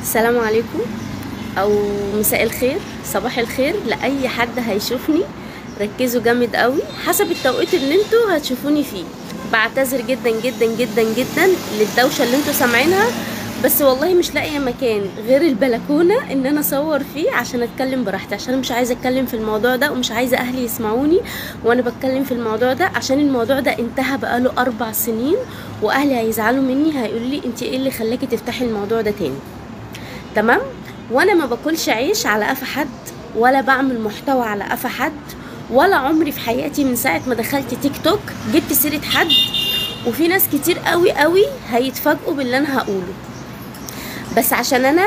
السلام عليكم او مساء الخير، صباح الخير لاي حد هيشوفني. ركزوا جامد قوي حسب التوقيت اللي انتوا هتشوفوني فيه. بعتذر جدا جدا جدا جدا للدوشه اللي انتوا سامعينها، بس والله مش لاقيه مكان غير البلكونه ان انا اصور فيه عشان اتكلم براحتي، عشان مش عايزه اتكلم في الموضوع ده ومش عايزه اهلي يسمعوني وانا بتكلم في الموضوع ده، عشان الموضوع ده انتهى بقاله 4 سنين واهلي هيزعلوا مني، هيقولوا لي انت ايه اللي خلاكي تفتحي الموضوع ده تاني؟ تمام. وانا ما باكلش عيش على قفا حد، ولا بعمل محتوى على قفا حد، ولا عمري في حياتي من ساعه ما دخلت تيك توك جبت سيره حد. وفي ناس كتير قوي قوي هيتفاجئوا باللي انا هقوله، بس عشان انا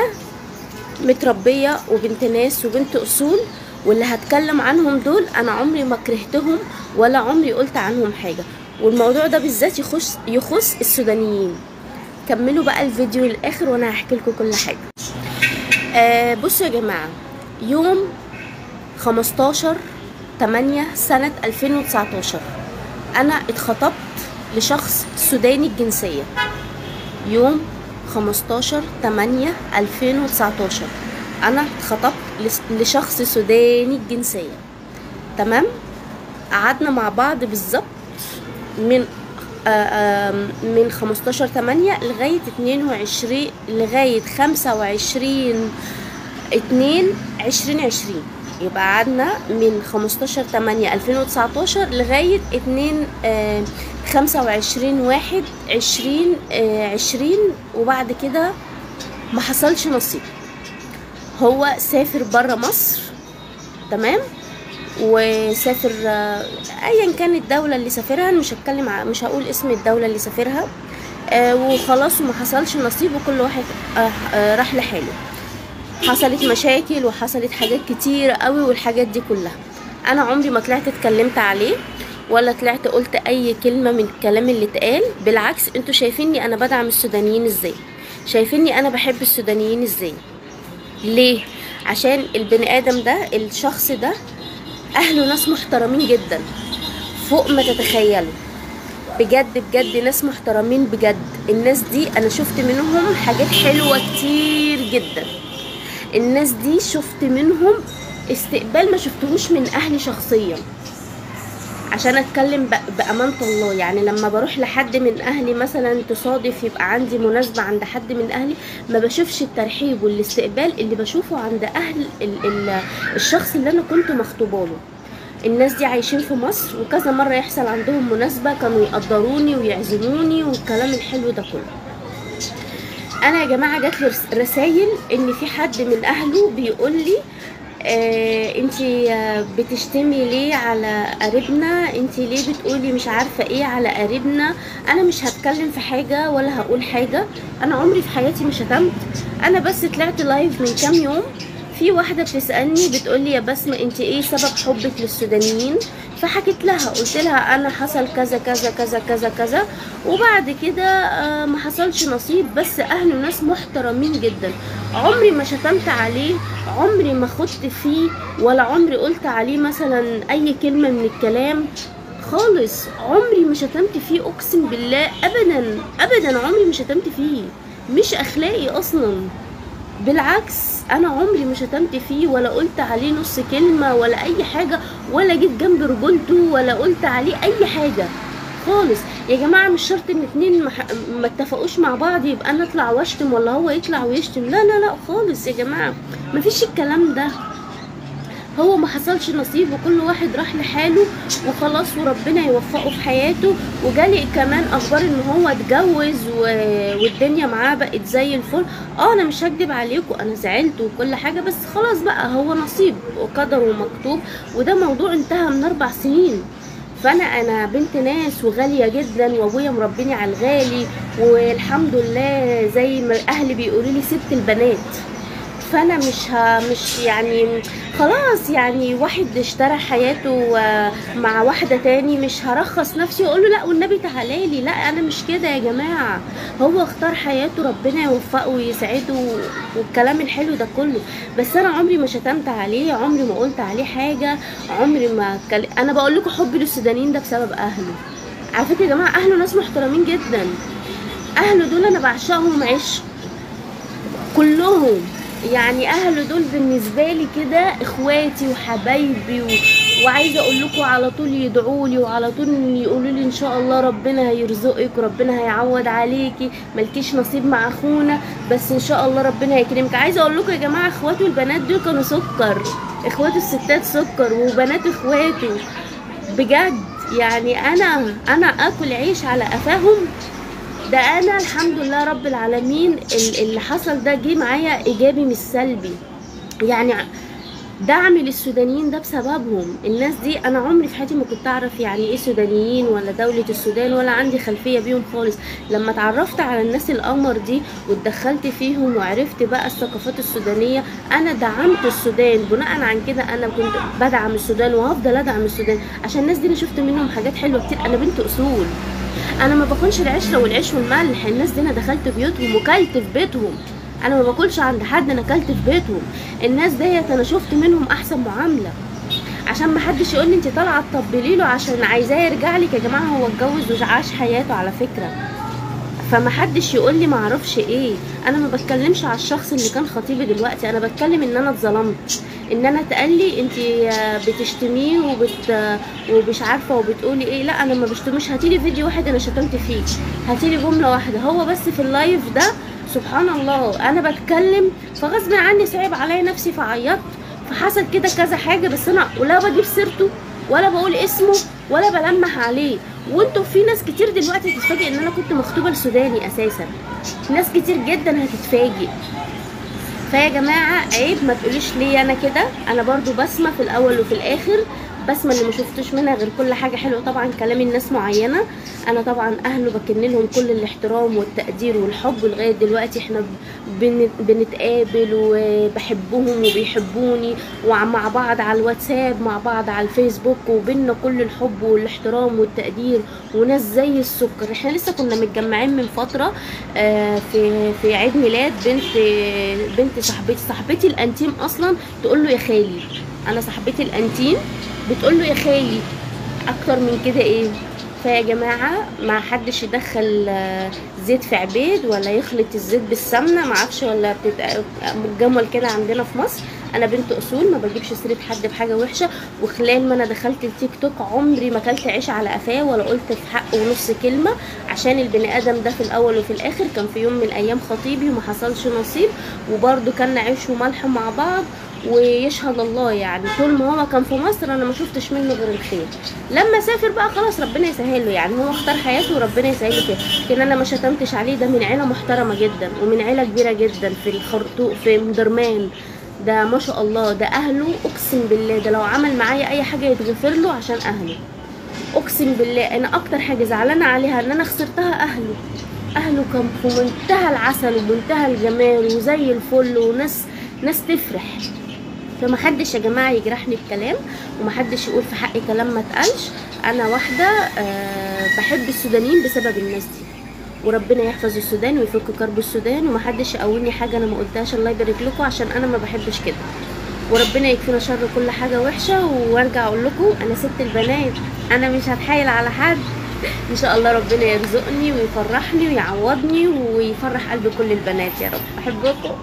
متربيه وبنت ناس وبنت اصول، واللي هتكلم عنهم دول انا عمري ما كرهتهم ولا عمري قلت عنهم حاجه. والموضوع ده بالذات يخص السودانيين. كملوا بقى الفيديو للاخر وانا هحكي لكم كل حاجه. بصوا يا جماعة، يوم 15/8 سنة 2019 أنا اتخطبت لشخص سوداني الجنسية. يوم 15/8/2019 أنا اتخطبت لشخص سوداني الجنسية. تمام. قعدنا مع بعض بالظبط من 15/8 لغاية 22 لغاية 25/2/2020. يبقى قعدنا من 15/8/2019 لغاية 25/1/2020. وبعد كده ما حصلش نصيب. هو سافر برا مصر، تمام، وسافر ايا كان الدوله اللي سافرها، مش هقول اسم الدوله اللي سافرها. وخلاص وما حصلش نصيب وكل واحد راح لحاله. حصلت مشاكل وحصلت حاجات كتير قوي، والحاجات دي كلها انا عمري ما طلعت اتكلمت عليه ولا طلعت قلت اي كلمه من الكلام اللي اتقال. بالعكس، انتوا شايفيني انا بدعم السودانيين ازاي، شايفيني انا بحب السودانيين ازاي. ليه؟ عشان البني ادم ده، الشخص ده اهله ناس محترمين جدا فوق ما تتخيلوا. بجد بجد ناس محترمين بجد. الناس دي انا شفت منهم حاجات حلوة كتير جدا. الناس دي شفت منهم استقبال ما شفتهوش من اهلي شخصيا، عشان اتكلم بامانه الله. يعني لما بروح لحد من اهلي مثلا، تصادف يبقى عندي مناسبه عند حد من اهلي، ما بشوفش الترحيب والاستقبال اللي بشوفه عند اهل الشخص اللي انا كنت مخطوبه له. الناس دي عايشين في مصر، وكذا مره يحصل عندهم مناسبه كانوا يقدروني ويعزموني والكلام الحلو ده كله. انا يا جماعه جات لي رسايل ان في حد من اهله بيقول لي انتي بتشتمي ليه على قريبنا، انتي ليه بتقولي مش عارفه ايه على قريبنا. انا مش هتكلم في حاجه ولا هقول حاجه، انا عمري في حياتي مش شتمت. انا بس طلعت لايف من كام يوم، في واحده بتسالني بتقولي يا بسمه انتي ايه سبب حبك للسودانيين، فحكيت لها، قلت لها انا حصل كذا كذا كذا كذا كذا، وبعد كده ما حصلش نصيب. بس اهله ناس محترمين جدا، عمري ما شتمت عليه، عمري ما خدت فيه، ولا عمري قلت عليه مثلا اي كلمه من الكلام خالص. عمري ما شتمت فيه، اقسم بالله ابدا ابدا عمري ما شتمت فيه. مش اخلاقي اصلا، بالعكس انا عمري ما شتمت فيه ولا قلت عليه نص كلمه ولا اي حاجه، ولا جيت جنب رجولته ولا قلت عليه اي حاجه خالص. يا جماعه مش شرط ان اتنين ما اتفقوش مع بعض يبقى انا اطلع واشتم ولا هو يطلع ويشتم. لا لا لا خالص يا جماعه، مفيش الكلام ده. هو ما حصلش نصيب وكل واحد راح لحاله وخلاص، وربنا يوفقه في حياته. وجالي كمان اخبار ان هو اتجوز والدنيا معاه بقت زي الفل. انا مش هكدب عليكم، انا زعلت وكل حاجه، بس خلاص بقى هو نصيب وقدر ومكتوب، وده موضوع انتهى من 4 سنين. فانا بنت ناس وغاليه جدا، وابويا مربيني على الغالي، والحمد لله زي ما اهلي بيقولوا لي ست البنات. فانا مش يعني خلاص، يعني واحد اشترى حياته مع واحدة تاني، مش هرخص نفسي واقول له لا والنبي تعالى لي. لا انا مش كده يا جماعة، هو اختار حياته، ربنا يوفقه ويسعده والكلام الحلو ده كله. بس انا عمري ما شتمت عليه، عمري ما قلت عليه حاجة، عمري ما انا بقول لكم حبي للسودانيين ده بسبب اهله. على فكرة يا جماعة اهله ناس محترمين جدا، اهله دول انا بعشقهم عشق. كلهم يعني اهل دول بالنسبه لي كده اخواتي وحبايبي وعايزه اقول لكم على طول يدعوا لي، وعلى طول يقولوا لي ان شاء الله ربنا هيرزقك وربنا هيعوض عليكي، ملكيش نصيب مع اخونا بس ان شاء الله ربنا هيكرمك. عايزه اقول لكم يا جماعه اخواته البنات دول كانوا سكر، اخواته الستات سكر وبنات اخواته بجد. يعني انا اكل عيش على قفاهم. ده انا الحمد لله رب العالمين اللي حصل ده جه معايا ايجابي مش سلبي. يعني دعم للسودانيين ده بسببهم. الناس دي انا عمري في حياتي ما كنت اعرف يعني ايه سودانيين ولا دولة السودان، ولا عندي خلفية بيهم خالص. لما اتعرفت على الناس القمر دي واتدخلت فيهم وعرفت بقى الثقافات السودانية، انا دعمت السودان. بناء عن كده انا كنت بدعم السودان وهفضل ادعم السودان عشان الناس دي انا شفت منهم حاجات حلوة كتير. انا بنت اصول، انا ما باكلش العشره والعيش والملح. الناس دي انا دخلت بيوتهم وكلت في بيتهم، انا ما باكلش عند حد، انا كلت في بيتهم. الناس ديت انا شفت منهم احسن معامله. عشان ما حدش يقول لي انت طالعه تطبلي له عشان عايزاه يرجع لك. يا جماعه هو اتجوز وعاش حياته على فكره، فما حدش يقول لي ما اعرفش ايه. انا ما بتكلمش على الشخص اللي كان خطيبي دلوقتي، انا بتكلم ان انا اتظلمت، ان انا اتقال لي انت بتشتميه ومش عارفه وبتقولي ايه. لا انا ما بشتمش، هاتيلي فيديو واحد انا شتمت فيه، هاتيلي جمله واحده هو بس في اللايف ده. سبحان الله انا بتكلم فغصب عني صعب عليا نفسي فعيطت، فحصل كده كذا حاجه، بس انا ولا بجيب سيرته ولا بقول اسمه ولا بلمح عليه. وانتوا في ناس كتير دلوقتي هتتفاجئ ان انا كنت مخطوبه لسوداني اساسا، ناس كتير جدا هتتفاجئ. فيا جماعه عيب ما تقوليش ليه انا كده. انا برضو بسمه في الاول وفي الاخر، بسمه اللي ما شفتش منها غير كل حاجه حلوه. طبعا كلام الناس معينه، انا طبعا اهله بكن لهم كل الاحترام والتقدير والحب. لغايه دلوقتي احنا بنتقابل وبحبهم وبيحبوني، ومع بعض على الواتساب، مع بعض على الفيسبوك، وبيننا كل الحب والاحترام والتقدير، وناس زي السكر. احنا لسه كنا متجمعين من فتره في عيد ميلاد بنت صاحبتي الانتيم اصلا تقول له يا خالي. انا صاحبتي الانتيم بتقول له يا خالي، اكتر من كده ايه؟ فيا جماعه ما حدش يدخل زيت في عبيد ولا يخلط الزيت بالسمنه، ما اعرفش ولا متجمل كده عندنا في مصر. انا بنت اصول ما بجيبش سيره حد بحاجه وحشه. وخلال ما انا دخلت التيك توك عمري ما اكلت عيش على قفاه ولا قلت في حقه نص كلمه، عشان البني ادم ده في الاول وفي الاخر كان في يوم من الايام خطيبي وما حصلش نصيب، وبرده كان عيش وملح مع بعض. ويشهد الله يعني طول ما هو كان في مصر انا ما شفتش منه غير الخير. لما سافر بقى خلاص ربنا يسهل له، يعني هو اختار حياته وربنا يسهل له كده. لكن انا ما شتمتش عليه، ده من عيله محترمه جدا ومن عيله كبيره جدا في الخرطوم في مدرمان. ده ما شاء الله، ده اهله اقسم بالله ده لو عمل معايا اي حاجه يتغفر له عشان اهله. اقسم بالله انا اكتر حاجه زعلانه عليها ان انا خسرتها اهله كان في منتهى العسل ومنتهى الجمال وزي الفل وناس تفرح. فمحدش يا جماعه يجرحني بكلام، ومحدش يقول في حقي كلام ما اتقالش. انا واحده بحب السودانيين بسبب الناس دي، وربنا يحفظ السودان ويفك كرب السودان، ومحدش يقولني حاجه انا ما قلتهاش. الله يبارك لكم، عشان انا ما بحبش كده. وربنا يكفينا شر كل حاجه وحشه. وارجع اقول لكم انا ست البنات، انا مش هتحايل على حد. ان شاء الله ربنا يرزقني ويفرحني ويعوضني ويفرح قلب كل البنات يا رب. بحبكم.